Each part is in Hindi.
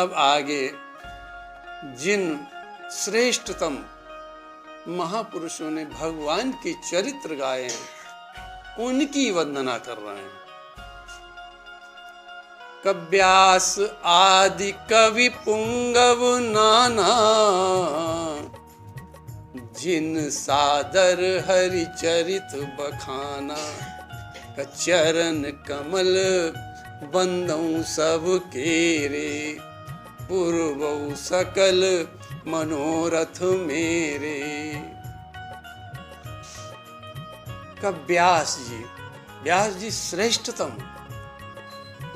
अब आगे जिन श्रेष्ठतम महापुरुषों ने भगवान के चरित्र गाए हैं उनकी वंदना कर रहे हैं। कव्यास आदि कवि पुंगव नाना, जिन सादर हरि चरित बखाना। चरण कमल बंदौ सब केरे, पूर्वौ सकल मनोरथ मेरे। कब व्यास जी श्रेष्ठतम।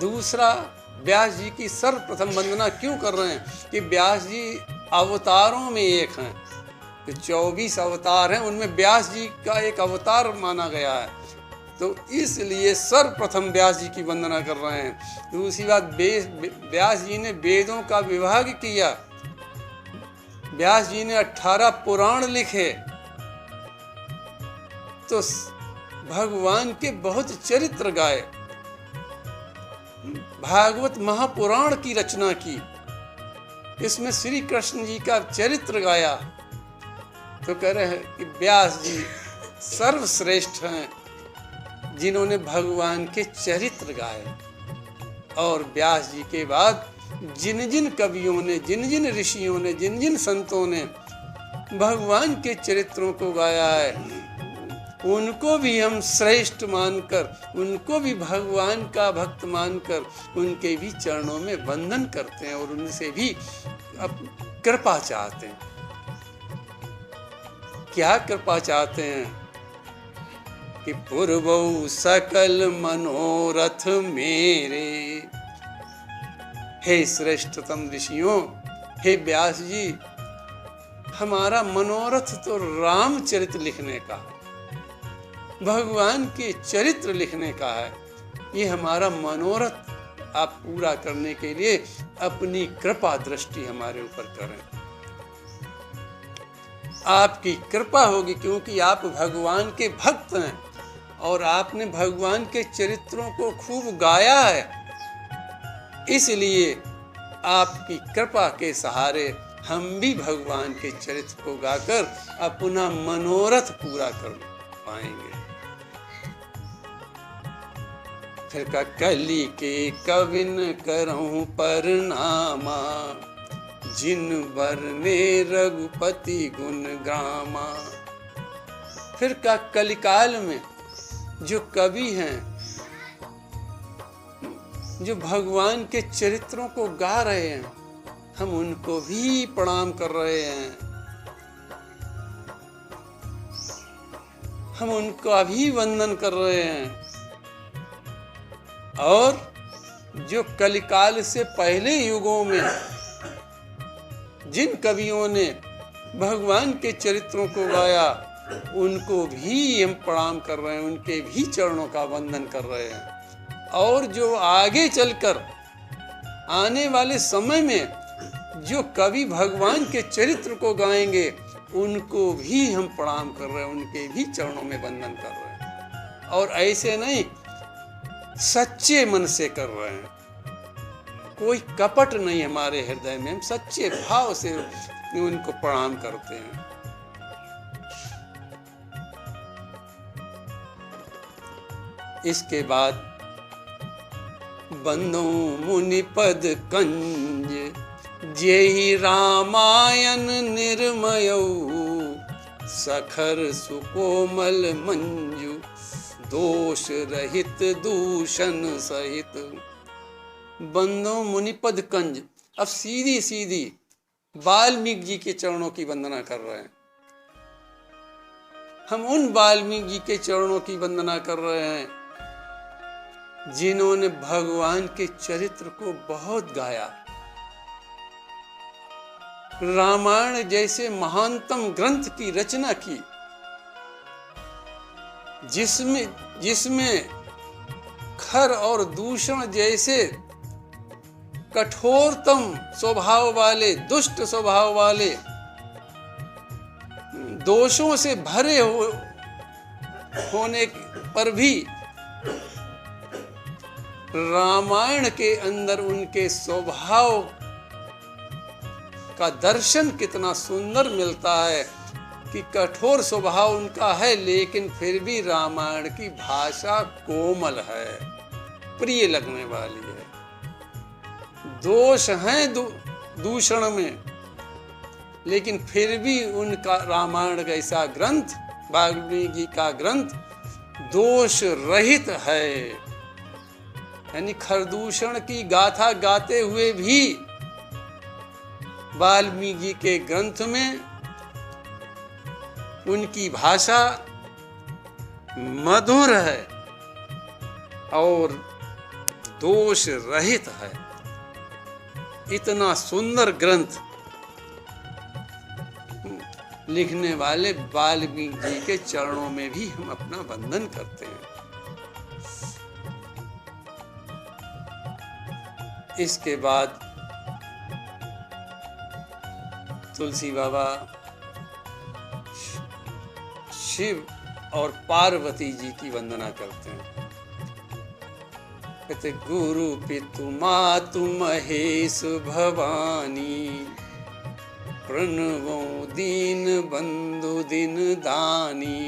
दूसरा, व्यास जी की सर्वप्रथम वंदना क्यों कर रहे हैं कि व्यास जी अवतारों में एक हैं। तो 24 अवतार हैं, उनमें व्यास जी का एक अवतार माना गया है, तो इसलिए सर्वप्रथम व्यास जी की वंदना कर रहे हैं। दूसरी बात, व्यास जी ने वेदों का विभाग किया, व्यास जी ने 18 पुराण लिखे, तो भगवान के बहुत चरित्र गाए, भागवत महापुराण की रचना की, इसमें श्री कृष्ण जी का चरित्र गाया। तो कह रहे हैं कि व्यास जी सर्वश्रेष्ठ हैं जिन्होंने भगवान के चरित्र गाए। और व्यास जी के बाद जिन जिन कवियों ने, जिन जिन ऋषियों ने, जिन जिन संतों ने भगवान के चरित्रों को गाया है, उनको भी हम श्रेष्ठ मानकर, उनको भी भगवान का भक्त मानकर उनके भी चरणों में वंदन करते हैं और उनसे भी कृपा चाहते हैं। क्या कृपा चाहते हैं कि पूर्वौ सकल मनोरथ मेरे। हे श्रेष्ठतम ऋषियों, हे व्यास जी, हमारा मनोरथ तो रामचरित लिखने का, भगवान के चरित्र लिखने का है। ये हमारा मनोरथ आप पूरा करने के लिए अपनी कृपा दृष्टि हमारे ऊपर करें। आपकी कृपा होगी क्योंकि आप भगवान के भक्त हैं और आपने भगवान के चरित्रों को खूब गाया है, इसलिए आपकी कृपा के सहारे हम भी भगवान के चरित्र को गाकर अपना मनोरथ पूरा कर पाएंगे। फिर का कली के कविन करऊं परनामा, जिन बरने रघुपति गुण गामा। फिर का कलिकाल में जो कवि हैं, जो भगवान के चरित्रों को गा रहे हैं, हम उनको भी प्रणाम कर रहे हैं, हम उनका भी वंदन कर रहे हैं। और जो कलिकाल से पहले युगों में जिन कवियों ने भगवान के चरित्रों को गाया, उनको भी हम प्रणाम कर रहे हैं, उनके भी चरणों का वंदन कर रहे हैं। और जो आगे चलकर आने वाले समय में जो कवि भगवान के चरित्र को गाएंगे, उनको भी हम प्रणाम कर रहे हैं, उनके भी चरणों में वंदन कर रहे हैं। और ऐसे नहीं, सच्चे मन से कर रहे हैं, कोई कपट नहीं हमारे हृदय में, हम सच्चे भाव से उनको प्रणाम करते हैं। इसके बाद बंदो मुनिपद कंज, जेहि रामायण निर्मयौ, सखर सुकोमल मंजू, दोष रहित दूषण सहित। बंदो मुनिपद कंज, अब सीधी सीधी वाल्मीकि जी के चरणों की वंदना कर रहे हैं। हम उन वाल्मीकि जी के चरणों की वंदना कर रहे हैं जिन्होंने भगवान के चरित्र को बहुत गाया। रामायण जैसे महानतम ग्रंथ की रचना की, जिसमें खर और दूषण जैसे कठोरतम स्वभाव वाले, दुष्ट स्वभाव वाले, दोषों से भरे होने पर भी रामायण के अंदर उनके स्वभाव का दर्शन कितना सुंदर मिलता है कि कठोर स्वभाव उनका है, लेकिन फिर भी रामायण की भाषा कोमल है, प्रिय लगने वाली है। दोष हैं दूषण में, लेकिन फिर भी उनका रामायण जैसा ग्रंथ, वाल्मीकि का ग्रंथ दोष रहित है। यानी खरदूषण की गाथा गाते हुए भी वाल्मीकि के ग्रंथ में उनकी भाषा मधुर है और दोष रहित है। इतना सुंदर ग्रंथ लिखने वाले वाल्मीकि जी के चरणों में भी हम अपना वंदन करते हैं। इसके बाद तुलसी बाबा शिव और पार्वती जी की वंदना करते हैं। कहते गुरु पितु मातु महेश भवानी, प्रणवो दीन बंधु दिन दानी।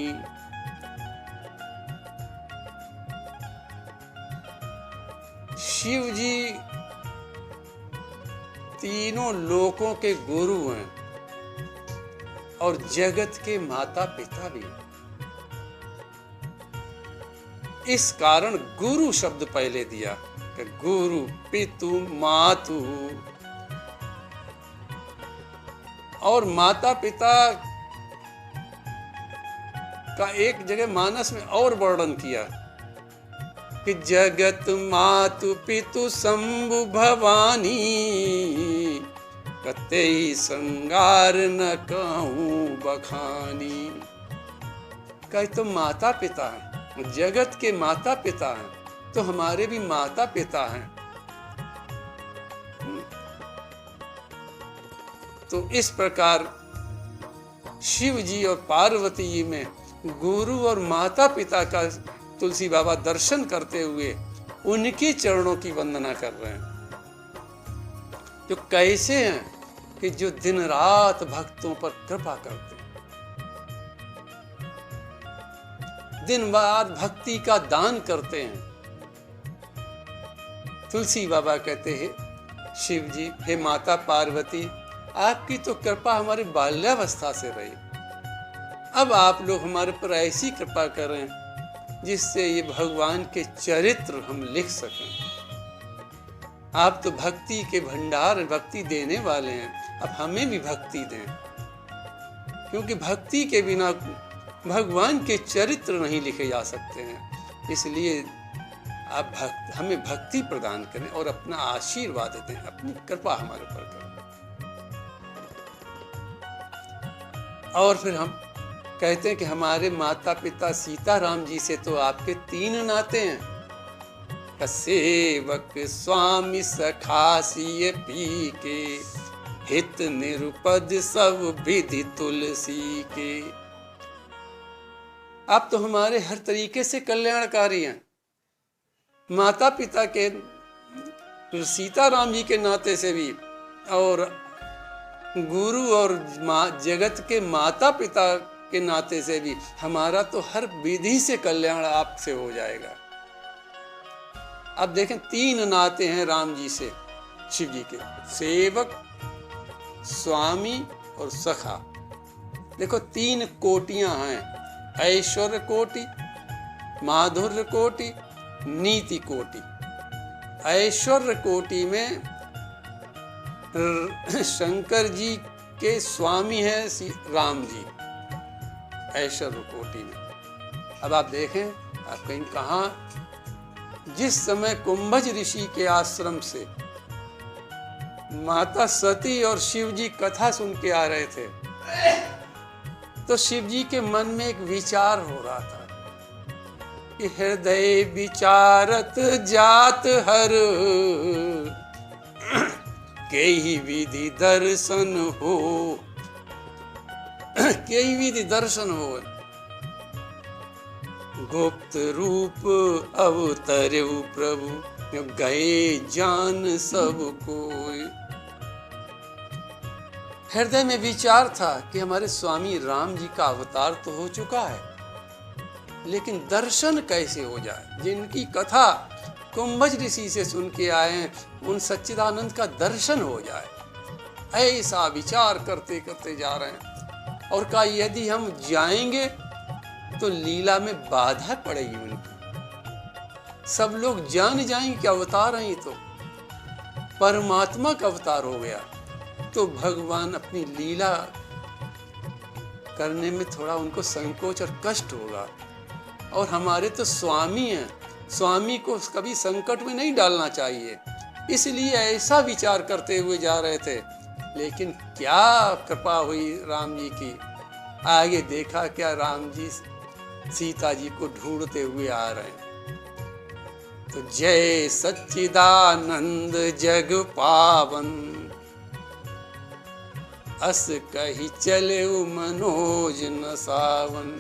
शिव जी तीनों लोकों के गुरु हैं और जगत के माता पिता भी। इस कारण गुरु शब्द पहले दिया कि गुरु पितु मातु, और माता पिता का एक जगह मानस में और वर्णन किया कि जगत मातु पितु शंभु भवानी, कतई श्रृंगार न कहूं बखानी। कहे तो माता पिता हैं, जगत के माता पिता हैं, तो हमारे भी माता पिता हैं। तो इस प्रकार शिव जी और पार्वती जी में गुरु और माता पिता का तुलसी बाबा दर्शन करते हुए उनके चरणों की वंदना कर रहे हैं, जो कैसे हैं कि जो दिन रात भक्तों पर कृपा करते हैं, दिन रात भक्ति का दान करते हैं। तुलसी बाबा कहते हैं शिव जी, हे माता पार्वती, आपकी तो कृपा हमारी बाल्यावस्था से रही, अब आप लोग हमारे पर ऐसी कृपा करें जिससे ये भगवान के चरित्र हम लिख सकें। आप तो भक्ति के भंडार, भक्ति देने वाले हैं, अब हमें भी भक्ति दें, क्योंकि भक्ति के बिना भगवान के चरित्र नहीं लिखे जा सकते हैं। इसलिए आप हमें भक्ति प्रदान करें और अपना आशीर्वाद दें, अपनी कृपा हमारे पर करें। और फिर हम कहते हैं कि हमारे माता पिता सीताराम जी से तो आपके 3 नाते हैं, सेवक स्वामी सखासी पी के, हित निरुपद सब विधि तुलसी के। आप तो हमारे हर तरीके से कल्याणकारी हैं। माता पिता के, सीताराम जी के नाते से भी, और गुरु और जगत के माता पिता के नाते से भी हमारा तो हर विधि से कल्याण आपसे हो जाएगा। अब देखें 3 नाते हैं राम जी से, शिव जी के, सेवक, स्वामी और सखा। देखो 3 कोटियां हैं, ऐश्वर्य कोटि, माधुर्य कोटि, नीति कोटि। ऐश्वर्य कोटि में शंकर जी के स्वामी है राम जी, ऐश्वर्य कोटि में। अब आप देखें, आप कहीं कहाँ, जिस समय कुंभज ऋषि के आश्रम से माता सती और शिव जी कथा सुन के आ रहे थे, तो शिव जी के मन में एक विचार हो रहा था कि हृदय विचारत जात हर, केहि विधि दर्शन हो, केहि विधि दर्शन हो। गुप्त रूप अवतरऊ प्रभु, गए जान सब कोई। हृदय में विचार था कि हमारे स्वामी राम जी का अवतार तो हो चुका है, लेकिन दर्शन कैसे हो जाए। जिनकी कथा कुंभज ऋषि से सुन के आए हैं, उन सच्चिदानंद का दर्शन हो जाए, ऐसा विचार करते करते जा रहे हैं। और कहा यदि हम जाएंगे तो लीला में बाधा पड़ेगी उनकी, सब लोग जान जाएंगे कि अवतार हैं, ये तो परमात्मा का अवतार हो गया, तो भगवान अपनी लीला करने में थोड़ा उनको संकोच और कष्ट होगा। और हमारे तो स्वामी हैं, स्वामी को कभी संकट में नहीं डालना चाहिए, इसलिए ऐसा विचार करते हुए जा रहे थे। लेकिन क्या कृपा हुई राम जी की, आगे देखा क्या राम जी सीता जी को ढूंढते हुए आ रहे हैं। तो जय सच्चिदानंद जग पावन, अस कही चले मनोज न सावन।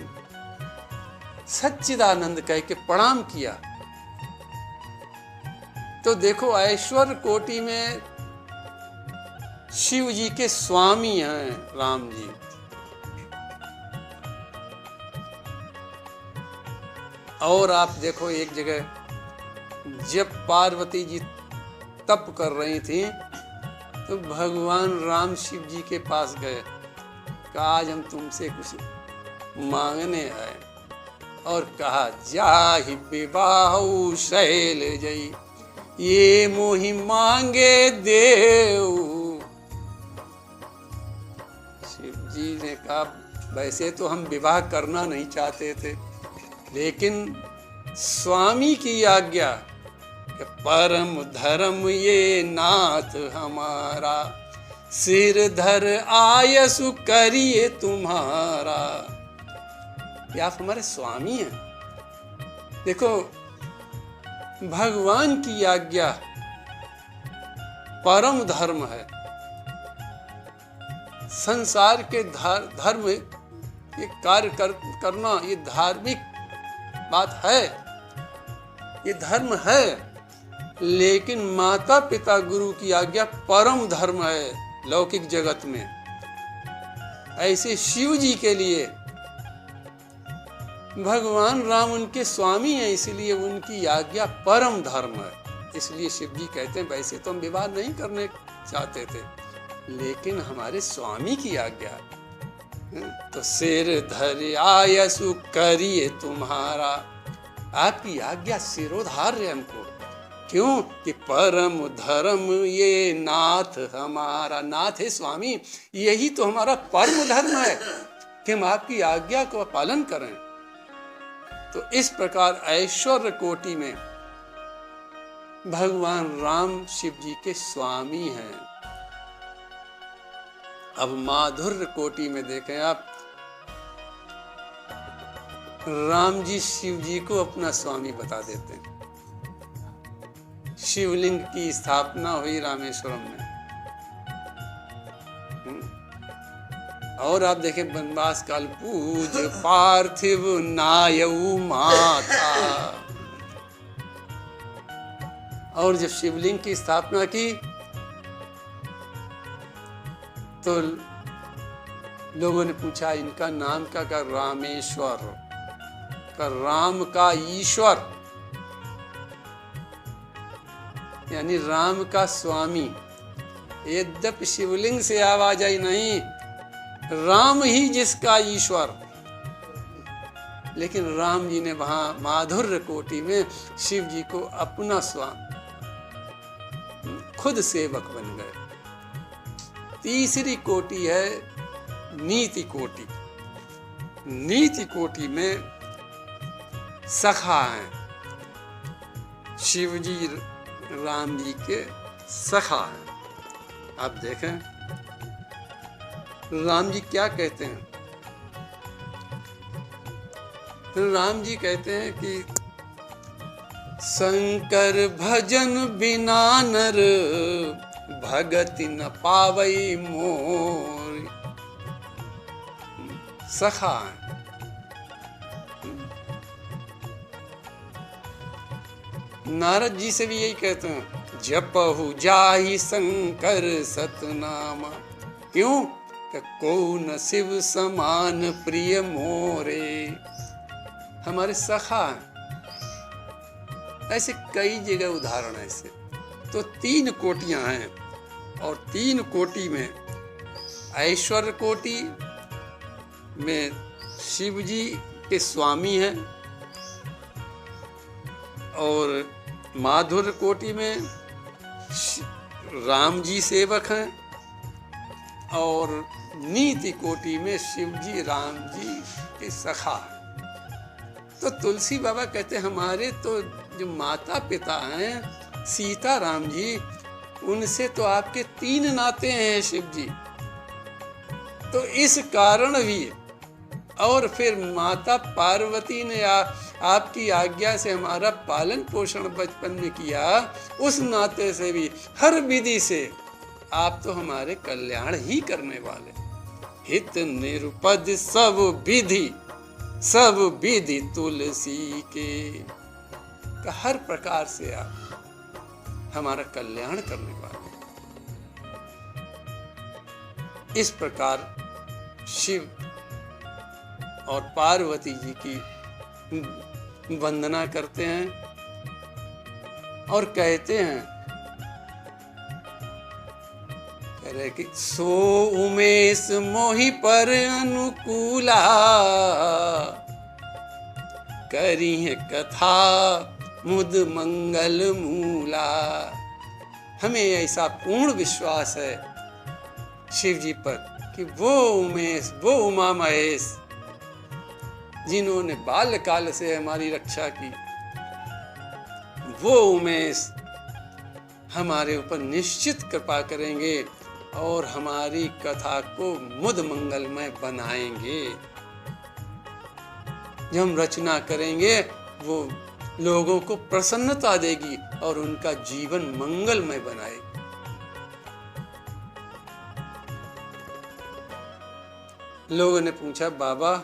सच्चिदानंद कह के प्रणाम किया। तो देखो ऐश्वर्य कोटि में शिव जी के स्वामी हैं राम जी। और आप देखो एक जगह जब पार्वती जी तप कर रही थी तो भगवान राम शिव जी के पास गए, कहा आज हम तुमसे कुछ मांगने आए, और कहा जाहि विवाह शैल जई, ये मोहि मांगे देव। शिव जी ने कहा वैसे तो हम विवाह करना नहीं चाहते थे, लेकिन स्वामी की आज्ञा कि परम धर्म ये नाथ हमारा, सिर धर आयसु करिए तुम्हारा। ये आप हमारे स्वामी हैं। देखो भगवान की आज्ञा परम धर्म है। संसार के धर्म ये कार्य करना ये धार्मिक बात है, ये धर्म है, लेकिन माता पिता गुरु की आज्ञा परम धर्म है लौकिक जगत में। ऐसे शिव जी के लिए भगवान राम उनके स्वामी हैं, इसलिए उनकी आज्ञा परम धर्म है। इसलिए शिव जी कहते हैं वैसे तो हम विवाह नहीं करने चाहते थे, लेकिन हमारे स्वामी की आज्ञा, तो सिर धर आयसु करिए तुम्हारा। आपकी आज्ञा सिरोधार्य हमको, क्यों कि परम धर्म ये नाथ हमारा। नाथ है स्वामी, यही तो हमारा परम धर्म है कि हम आपकी आज्ञा को पालन करें। तो इस प्रकार ऐश्वर्य कोटि में भगवान राम शिव जी के स्वामी हैं। अब माधुर्य कोटि में देखें आप, राम जी शिव जी को अपना स्वामी बता देते हैं। शिवलिंग की स्थापना हुई रामेश्वरम में। और आप देखें वनवास काल पूज पार्थिव नायऊ माता। और जब शिवलिंग की स्थापना की तो लोगों ने पूछा इनका नाम क्या? का रामेश्वर, का राम का ईश्वर, यानी राम का स्वामी। यद्यपि शिवलिंग से आवाज आई नहीं, राम ही जिसका ईश्वर, लेकिन राम जी ने वहां माधुर्य कोटि में शिव जी को अपना स्वामी, खुद सेवक बन गए। तीसरी कोटि है नीति कोटि। नीति कोटि में सखा हैं, शिव जी राम जी के सखा हैं। आप देखें राम जी क्या कहते हैं। राम जी कहते हैं कि शंकर भजन बिना नर भगति न पावई मोर। सखा है। नारद जी से भी यही कहते हैं, जपहु जाहि शंकर सतनामा। क्यों? कौन शिव समान प्रिय मोरे, हमारे सखा हैं। ऐसे कई जगह उदाहरण ऐसे। तो 3 कोटियां हैं, और 3 कोटि में ऐश्वर्य कोटि में शिव जी के स्वामी हैं, और माधुर्य कोटि में राम जी सेवक हैं, और नीति कोटि में शिव जी राम जी के सखा हैं। तो तुलसी बाबा कहते हैं हमारे तो जो माता पिता हैं सीता राम जी, उनसे तो आपके 3 नाते हैं शिव जी। तो इस कारण भी, और फिर माता पार्वती ने आपकी आज्ञा से हमारा पालन पोषण बचपन में किया, उस नाते से भी हर विधि से आप तो हमारे कल्याण ही करने वाले। हित निरुपद सब विधि तुलसी के, हर प्रकार से आप हमारा कल्याण करने वाले। इस प्रकार शिव और पार्वती जी की वंदना करते हैं और कहते हैं, कह रहे कि सो उमेश मोहि पर अनुकूला, करी है कथा मुद मंगल मूला। हमें ऐसा पूर्ण विश्वास है शिव जी पर कि वो उमेश, वो उमा महेश, जिन्होंने बाल्यकाल से हमारी रक्षा की, वो उमेश हमारे ऊपर निश्चित कृपा करेंगे और हमारी कथा को मुद मंगलमय बनाएंगे। जब हम रचना करेंगे वो लोगों को प्रसन्नता देगी और उनका जीवन मंगलमय बनाएगी। लोगों ने पूछा, बाबा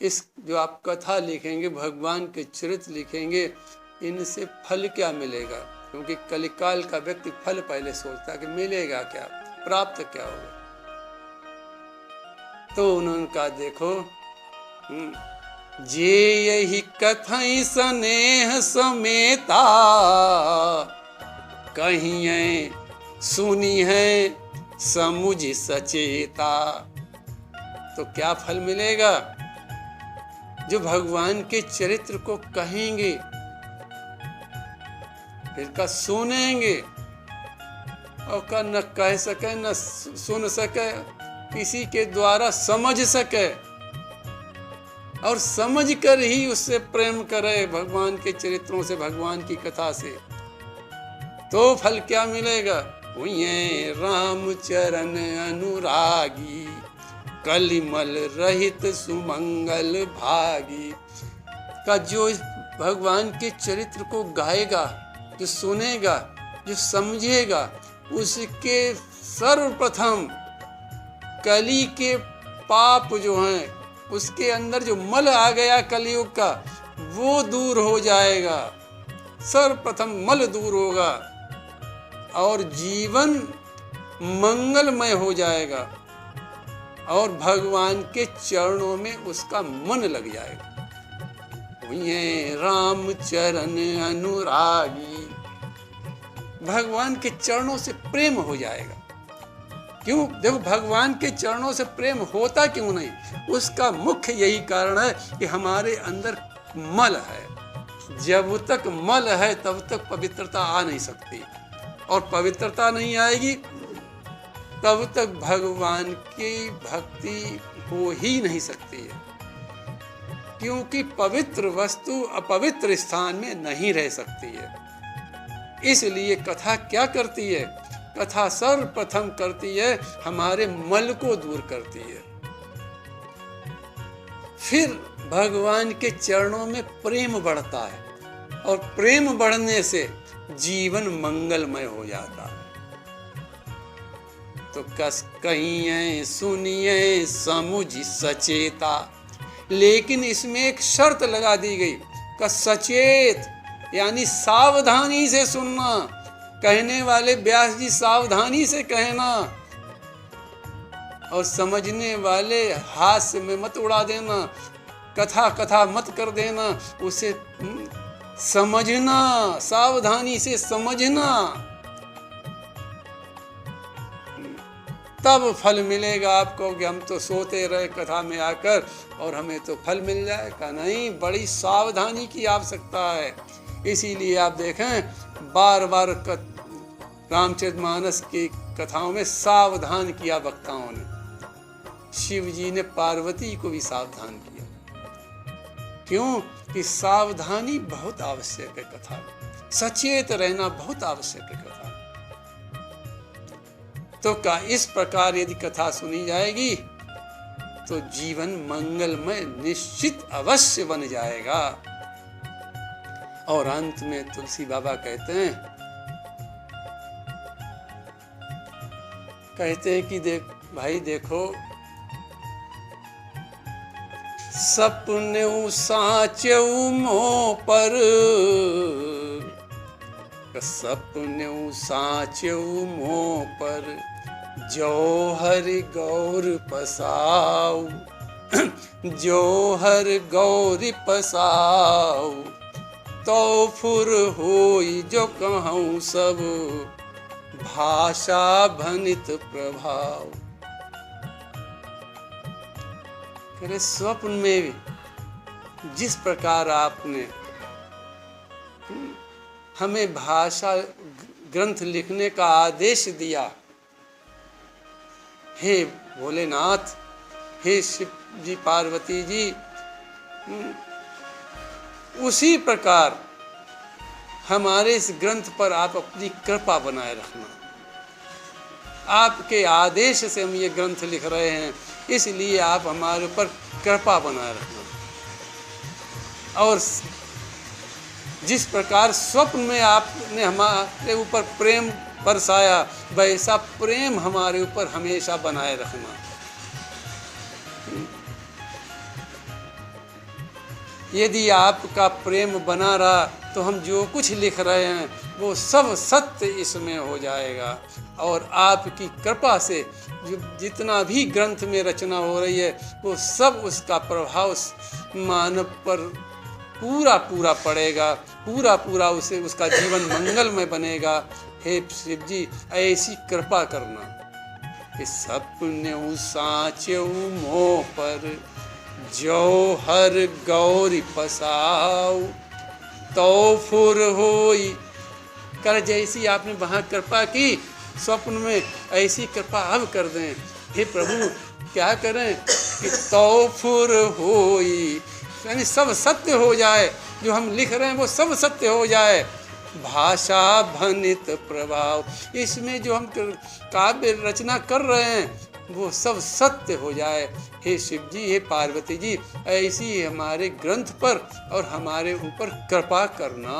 इस जो आप कथा लिखेंगे, भगवान के चरित्र लिखेंगे, इनसे फल क्या मिलेगा? क्योंकि कलिकाल का व्यक्ति फल पहले सोचता है कि मिलेगा क्या, प्राप्त क्या होगा। तो उन्होंने कहा, देखो जे यही कथई स्नेह समेता, कहीं सुनी है समुझ सचेता। तो क्या फल मिलेगा? जो भगवान के चरित्र को कहेंगे, फिर का सुनेंगे, और का न कह सके न सुन सके, किसी के द्वारा समझ सके, और समझ कर ही उससे प्रेम करे भगवान के चरित्रों से, भगवान की कथा से, तो फल क्या मिलेगा? हुए राम चरण अनुरागी, कलिमल रहित सुमंगल भागी। का जो भगवान के चरित्र को गाएगा, जो सुनेगा, जो समझेगा, उसके सर्वप्रथम कली के पाप जो हैं, उसके अंदर जो मल आ गया कलयुग का, वो दूर हो जाएगा। सर्वप्रथम मल दूर होगा और जीवन मंगलमय हो जाएगा, और भगवान के चरणों में उसका मन लग जाएगा। ये राम चरण अनुरागी, भगवान के चरणों से प्रेम हो जाएगा। क्यों? देखो, भगवान के चरणों से प्रेम होता क्यों नहीं? उसका मुख्य यही कारण है कि हमारे अंदर मल है। जब तक मल है तब तक पवित्रता आ नहीं सकती, और पवित्रता नहीं आएगी तब तक भगवान की भक्ति हो ही नहीं सकती है। क्योंकि पवित्र वस्तु अपवित्र स्थान में नहीं रह सकती है। इसलिए कथा क्या करती है? कथा सर्वप्रथम करती है हमारे मल को दूर करती है। फिर भगवान के चरणों में प्रेम बढ़ता है, और प्रेम बढ़ने से जीवन मंगलमय हो जाता है। तो कस कहिए सुनिए समुझ सचेता, लेकिन इसमें एक शर्त लगा दी गई कि सचेत यानी सावधानी से सुनना। कहने वाले व्यास जी सावधानी से कहना, और समझने वाले हास्य में मत उड़ा देना, कथा कथा मत कर देना, उसे समझना, सावधानी से समझना, तब फल मिलेगा आपको। कि हम तो सोते रहे कथा में आकर और हमें तो फल मिल जाएगा, नहीं, बड़ी सावधानी की आवश्यकता है। इसीलिए आप देखें बार बार रामचरितमानस की कथाओं में सावधान किया वक्ताओं ने। शिव जी ने पार्वती को भी सावधान किया। क्यों? कि सावधानी बहुत आवश्यक है कथा, सचेत रहना बहुत आवश्यक है कथा। तो का इस प्रकार यदि कथा सुनी जाएगी तो जीवन मंगलमय निश्चित अवश्य बन जाएगा। और अंत में तुलसी बाबा कहते हैं कि देख भाई, देखो सपने साचऊ मोह पर, सपने साचऊ मोह पर, जो हरि गौर पसाऊ, जो हरि गौर पसाऊ, तो फुर होई जो कहूँ सब, भाषा भनित प्रभाव। करे स्वप्न में भी जिस प्रकार आपने हमें भाषा ग्रंथ लिखने का आदेश दिया, हे भोलेनाथ, हे शिव जी, पार्वती जी, उसी प्रकार हमारे इस ग्रंथ पर आप अपनी कृपा बनाए रखना। आपके आदेश से हम ये ग्रंथ लिख रहे हैं, इसलिए आप हमारे ऊपर कृपा बनाए रखना। और जिस प्रकार स्वप्न में आपने हमारे ऊपर प्रेम बरसाया, वैसा प्रेम हमारे ऊपर हमेशा बनाए रखना। यदि आपका प्रेम बना रहा तो हम जो कुछ लिख रहे हैं वो सब सत्य इसमें हो जाएगा। और आपकी कृपा से जो जितना भी ग्रंथ में रचना हो रही है वो सब उसका प्रभाव मानव पर पूरा पूरा पड़ेगा, पूरा पूरा उसे उसका जीवन मंगलमय बनेगा। हे शिव जी, ऐसी कृपा करना। इस सपने साचऊ मोह पर, जो हर गौरी पसाऊ, तो फुर होई। कर जैसी आपने वहाँ कृपा की स्वप्न में, ऐसी कृपा अब कर दें। हे प्रभु, क्या करें कि तो फुर होई, यानी सब सत्य हो जाए, जो हम लिख रहे हैं वो सब सत्य हो जाए। भाषा भनित प्रभाव, इसमें जो हम काव्य रचना कर रहे हैं वो सब सत्य हो जाए। हे शिव जी, हे पार्वती जी, ऐसी हमारे ग्रंथ पर और हमारे ऊपर कृपा करना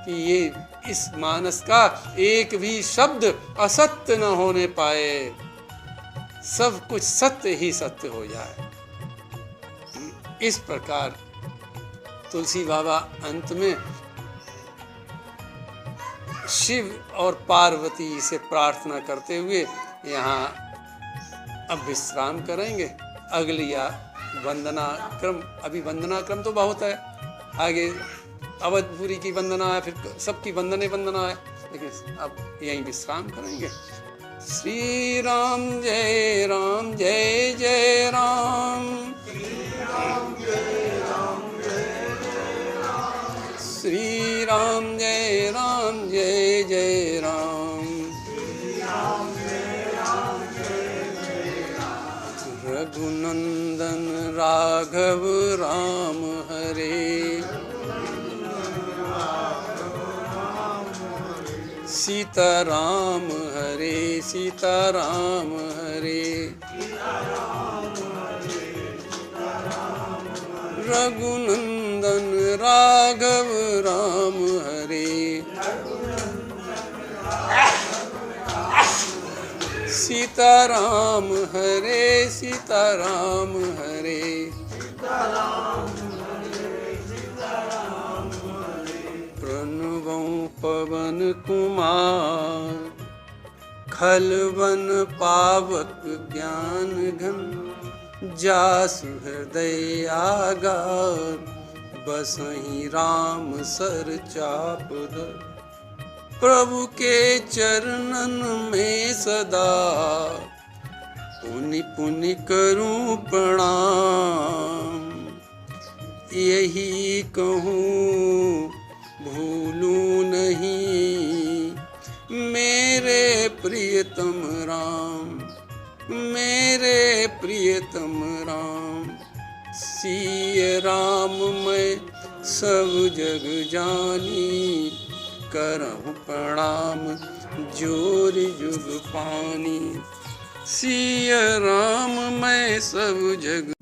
कि ये इस मानस का एक भी शब्द असत्य न होने पाए, सब कुछ सत्य ही सत्य हो जाए। इस प्रकार तुलसी बाबा अंत में शिव और पार्वती से प्रार्थना करते हुए यहाँ अब विश्राम करेंगे। अगली वंदना क्रम, अभी वंदना क्रम तो बहुत है, आगे अवधपुरी की वंदना है, फिर सबकी वंदना है, लेकिन अब यहीं विश्राम करेंगे। श्री राम जय राम, जय जय राम, श्री राम जय राम, श्री राम जय राम, जय जय राम, रघुनंदन राघव राम हरे, सीताराम हरे, सीताराम हरे, रघुनंदन राघव राम हरे, सीताराम हरे, सीताराम हरे, प्रणवं पवन कुमार, खलवन पावक ज्ञान घन जासु हृदय आगार बसहि राम सर चाप धर प्रभु के चरणन में सदा पुनि पुनि करूं प्रणाम यही कहूँ भूलूं नहीं मेरे प्रियतम राम मेरे प्रियतम राम सिय राम मैं सब जग जानी करहु प्रणाम जोर जुग पानी सिय राम मैं सब जग